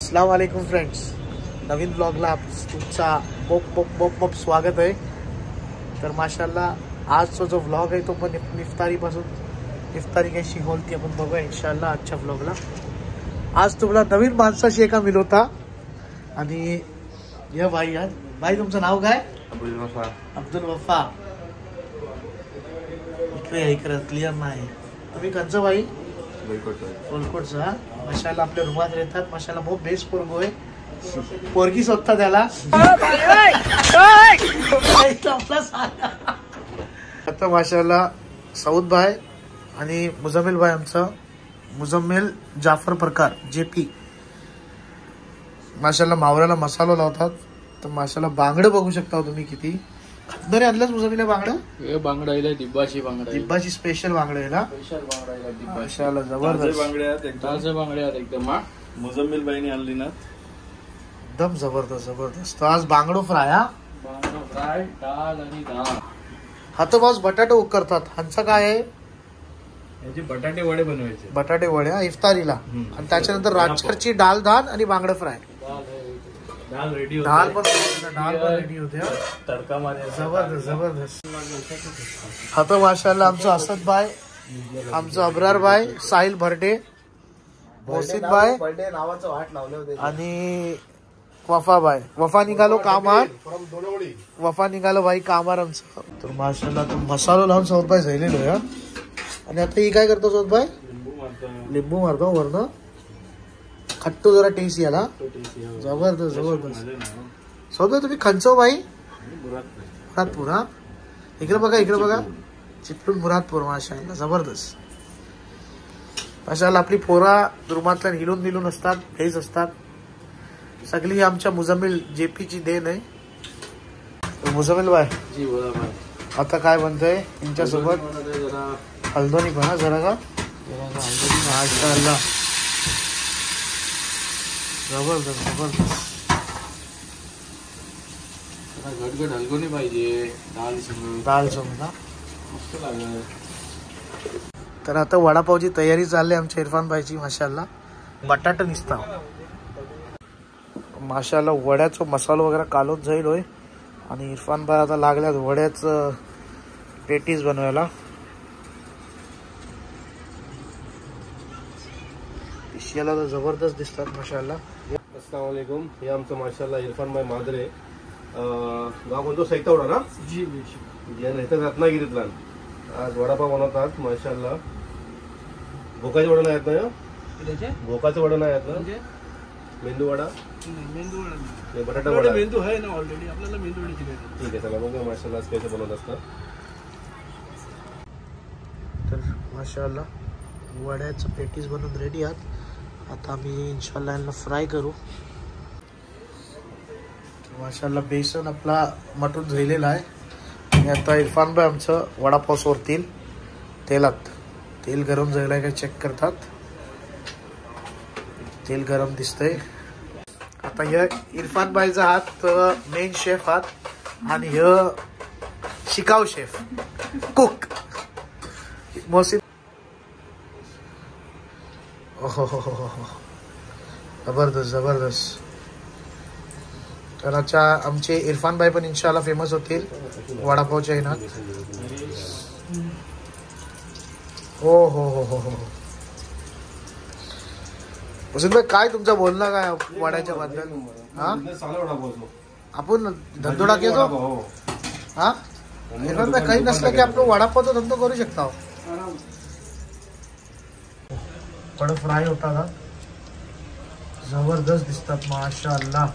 अस्सलाम वालेकुम फ्रेंड्स, नवीन ब्लॉगला तुमचा मोप स्वागत आहे. तर माशाल्लाह आजचा जो व्लॉग आहे तो पण इफ्तारी कशी होती आपण बघूया इंशाल्लाह आजच्या व्लॉगला. आज तुम्हाला नवीन माणसाशी एका मिळवता आणि या भाई तुमचं नाव काय? अब्दुल वफा. इकडे क्लिअर नाही. तुम्ही कंच भाई? कोलकोटचा. माशाल्लाह आपल्या रुमात राहतात. माशाल्लाह बहुत बेस्ट पोरगो आहे. पोरगी स्वतः त्याला आता माशाल्लाह सऊद भाई आणि मुजम्मिल भाई, आमचा मुजम्मिल जाफर प्रकार JP. माशाल्लाह मावऱ्याला मसाला लावतात. तर माशाल्लाह बांगडं बघू शकता तुम्ही किती खातदरे आणलंच मुजम्मिल बांगडं. बांगडा दिब्बाची स्पेशल बांगडं आहे ना. माशाल्लाह जबरदस्त बांगड्या एकदम मुजम्मिल बाईने आणली ना, एकदम जबरदस्त. आज बांगडो फ्राय. फ्राय डाळ आणि डाळ. हातो बाज बटाटे उकरतात. ह्यांचं काय आहे? याचे बटाटे वडे बनवायचे. बटाटे वड्या इफ्तारीला. आणि त्याच्यानंतर राजकरची डाल धान आणि बांगडा फ्राय. डाल रेडी डाल पण रेडी होते. तडका मारे जबरदस्त. हातो माशाल्लाह आमचं असद भाई, आमचं अब्रार भाई, साहिल भरडे, मोहसिन भाई नावाचं वाट लावले होते आणि वफा भाई. वफा निघालो कामार. वफा निघालो भाई कामार आमचं. तर माशाल्लाह तो मसाला लावून सौद भाई झालेलो या. आणि आता ही काय करतो सौद भाई? लिंबू मारतो वरनं. खट्टू जरा टेस्ट याला. जबरदस्त सौद भाई. तुम्ही खंचो भाई? मुरादपूर. हा इकडे बघा चिपळूण मुरादपूर. माशाल्लाह जबरदस्त. माशाल्लाह आपली पोरा रुमातल्या हिलून दिलून असतात, हेच असतात सगळी. आमच्या मुजम्मिल JP ची देण आहे. मुजम्मिल भाई जी बोला भाई. आता काय बनतंय तुमच्यासोबत? हल्दोनी पण जरा का माशाल्लाह जबरदस्त. घटघट हलको नाही पाहिजे. दाल समजा. मस्त लागलं. तर आता वडापावची तयारी चालली आमच्या इरफान भाईची. माशाल्लाह बटाटा निसता माशाल्लाह. वड्याचा मसाला वगैरे कालून जाईल होय. आणि इरफान भाई आता लागल्यात वड्याचं पेटीज बनवायला. पिशियाला तर जबरदस्त दिसतात माशाल्लाह. अस्सलाम वालेकुम. हे आमचं माशाल्लाह इरफान भाई मादरे. गाव कोणतो सैतावडा ना जी राहतं रत्नागिरीतला. आज वडापाव बनवतात माशाल्लाह. भोकाचे वडा नाही आहेत ना? भोकाचे वडा नाही आहेत ना? मेंदू वडा, बटाटा वडा. मेंदू आहे ना ऑलरेडी. आपल्याला मेंदू वड्याची ठीक आहे. चला मग माशाल्लाह स्पेशल बनवत असतात. तर माशाल्लाह वड्याचं पेटीज बनवून रेडी आहात. आता आम्ही इन्शाल्लाह यांना फ्राय करू. माशाल्लाह बेसन आपला मटून झालेला आहे. आणि आता इरफान भाई आमचं वडापाव सोडतील तेलात. तेल गरम झालंय का चेक करतात. तेल गरम दिसतंय. आता हे इरफान भाईचा हात मेन शेफ हात आणि हे शिकाऊ शेफ कुक मोहसिन. जबरदस्त. तर अच्छा आमचे इरफान भाई पण इंशाल्लाह फेमस होतील वडापावच्या येणार. हो मोहसिन भाई काय तुमचं बोलणं काय वड्याच्या बद्दल? हा आपण धंदोडा घेतो. हा इरफान भाई काही नसलं की आपण वडापावचा धंदो करू शकता. वडा फ्राय होता का जबरदस्त दिसतात माशाल्लाह.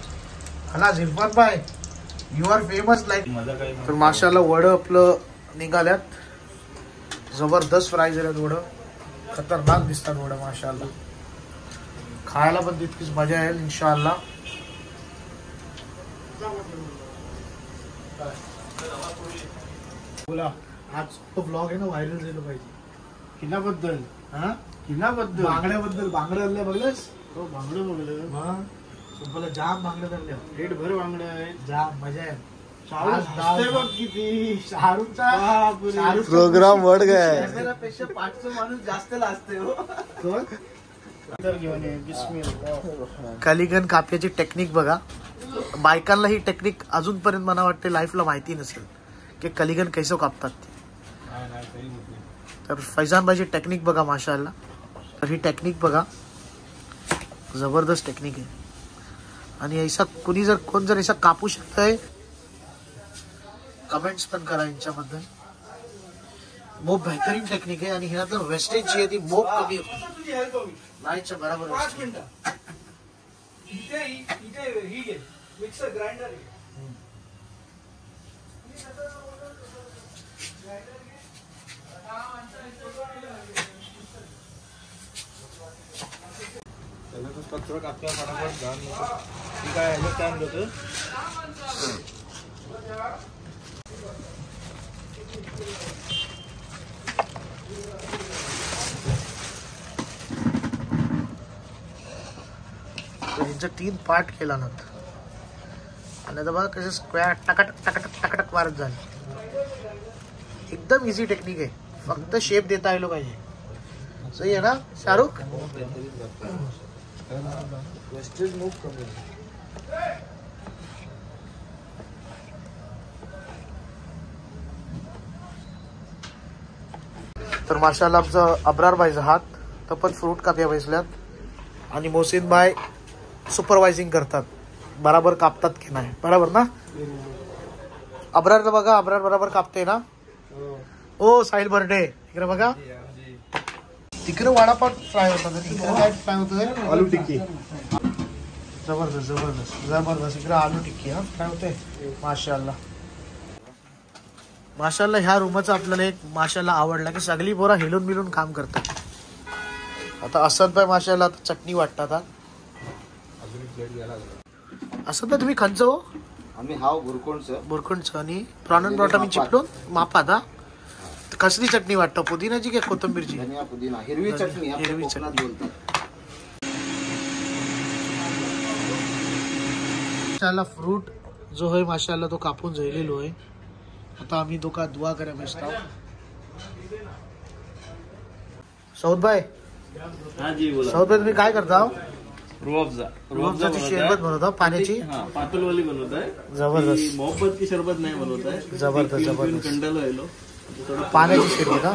हलाज इरफान भाई यू आर फेमस लाईक. तर माशाल्लाह वड आपलं निघाल्यात. जबरदस्त फ्राय झाल्यात वड. खतरनाक दिसतात वड माशाल्लाह. खायला पण तितकीच मजा येईल इंशाल्लाह. बोला आज तो ब्लॉग आहे ना व्हायरल झालं पाहिजे. किल्ल्याबद्दल. हा किल्ल्याबद्दल बांगड्याबद्दल. बांगड्या बघलंस? हो बांगडं बघलं. मग तुम्हाला जाम बांगड्या धरल्या. पेट भर बांगडे आहेत. जाम मजा आहे. बघ किती शाहरुखचा प्रोग्राम वड गए. कॅमेरापेक्षा 500 माणूस जास्त लाजते हो. तर घेऊन ये बिस्मिल्लाह. कलिंगड काप्याची टेक्निक बघा. बायकांना ही टेक्निक अजूनपर्यंत मला वाटते लाईफला माहिती नसेल की कलिंगड कैसं कापतात ते. तर फैजान भाईची टेक्निक बघा माशाअल्लाह. तर ही टेक्निक बघा, जबरदस्त टेक्निक आहे. आणि ऐसा कोण जर ऐसा कापू शकतंय कमेंट्स पण करा यांच्याबद्दल. मोप बेहतरीन टेक्निक आहे आणि ह्यानंतर वेस्टेज जी आहे ती मोप कमी होते. नाहीच्या बरोबर कचरा कापल्या फटाफट घाण नको. ठीक आहे ह्याच्यात काय आणलं होतं? ह्यांचं 3 पार्ट केला नंतर आणि आता बघा कसं स्क्वेअर टकाटक टकाटक टकाटक वारत झालं. एकदम इझी टेक्निक आहे, फक्त शेप देता आलो पाहिजे. सही आहे ना शाहरुख? वेस्टेज मूव कमी. तर माशाल्लाह आमचं अब्रार भाईचा हात तर पण फ्रूट काप्या बसल्यात आणि मोहसिन भाई सुपरवायझिंग करतात. बराबर कापतात की नाही, बरोबर ना? अब्रारला बघा, अब्रार बरोबर कापते ना. ओ साहिल बर्डे इकडे बघा. तिकडे वडापाव फ्राय होतात, इकडे काय फ्राय होतं? आलू टिक्की. जबरदस्त जबरदस्त जबरदस्त. इकडे आलू टिक्की हा फ्राय होते. माशाल्लाह माशाल्लाह. ह्या रूमचं आपल्याला एक माशाल्लाह आवडला की सगळी पोरं हिलून मिलून काम करतात. आता असद भाई माशाल्लाह आता चटणी वाटतात. असद भाई तुम्ही खंच हो? आम्ही हाव बुरकोणचं. बुरखुंडचं आणि प्रॉन ब्रॉटा मी चिपटून मापात. हा कसली चटणी वाटतं, पुदिनाची की कोथिंबीरची? धनिया पुदिना हिरवी चटणी. हिरवी चटणी बोलतात. माशाल्लाह फ्रूट जो है माशाल्लाह तो कापून झालेलो आहे. आता आम्ही दोघा दुआ करा बसतो. सौद भाई, हाँ जी बोला. सौद भाई तुम्ही काय करता? रूअफ़ज़ा. रूअफ़ज़ाची शरबत बनवता पाण्याची? हाँ पातल वाली बनवता है. जबरदस्त. ये मोहब्बत की शरबत नहीं बनवता है. जबरदस्त जबरदस्त. कंडल है लो. पाण्याची शरबत हा.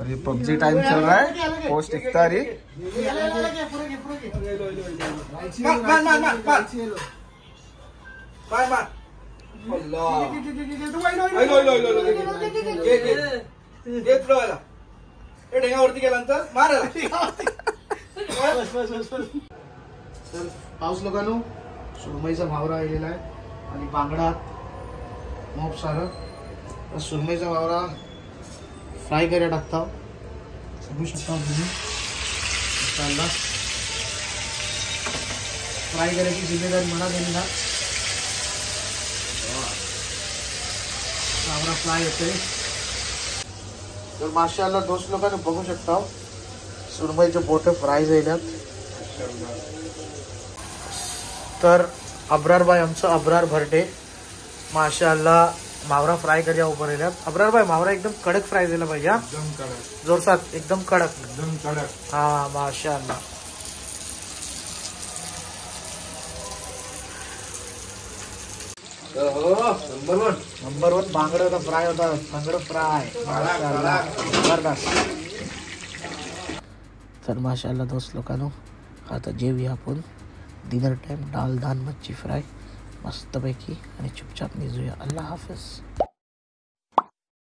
अरे पबजी टाइम चल रहा है. पोस्ट इफ्तारी. ढेंगावरती गेल्यानंतर मारायला. तर पाऊस लोकांनो सुरमईचा भावरा आलेला आहे आणि बांगडा मोप सारं. सुरमईचा भावरा फ्राय करा टाकता. बघू शकता तुम्ही मसाला फ्राय करायची जिम्मेदारी मला दिली ना. भावरा फ्राय होते. तर माशाअल्लाह दोस्त लोकांनी बघू शकता सुरमईचे बोटे फ्राय झाल्यात. तर अब्रार भाई आमचं अब्रार भरटे माशाअल्लाह मावरा फ्राय करूया उभं राहिल्यात. अब्रार भाई मावरा एकदम कडक फ्राय झाला पाहिजे. हा एकदम कडक. जोरसात एकदम कडक. एकदम कडक. हा माशाअल्लाह. नंबर 1 बांगडा होता फ्राय होता. बांगडा फ्राय जबरदस्त. तर माशाअल्लाह दोस्त लोकांनो आता जेवूया आपण. डिनर टाइम दाल धान मच्छी फ्राय मस्तपैकी आणि चुपचाप निघूया. अल्लाह हाफिज.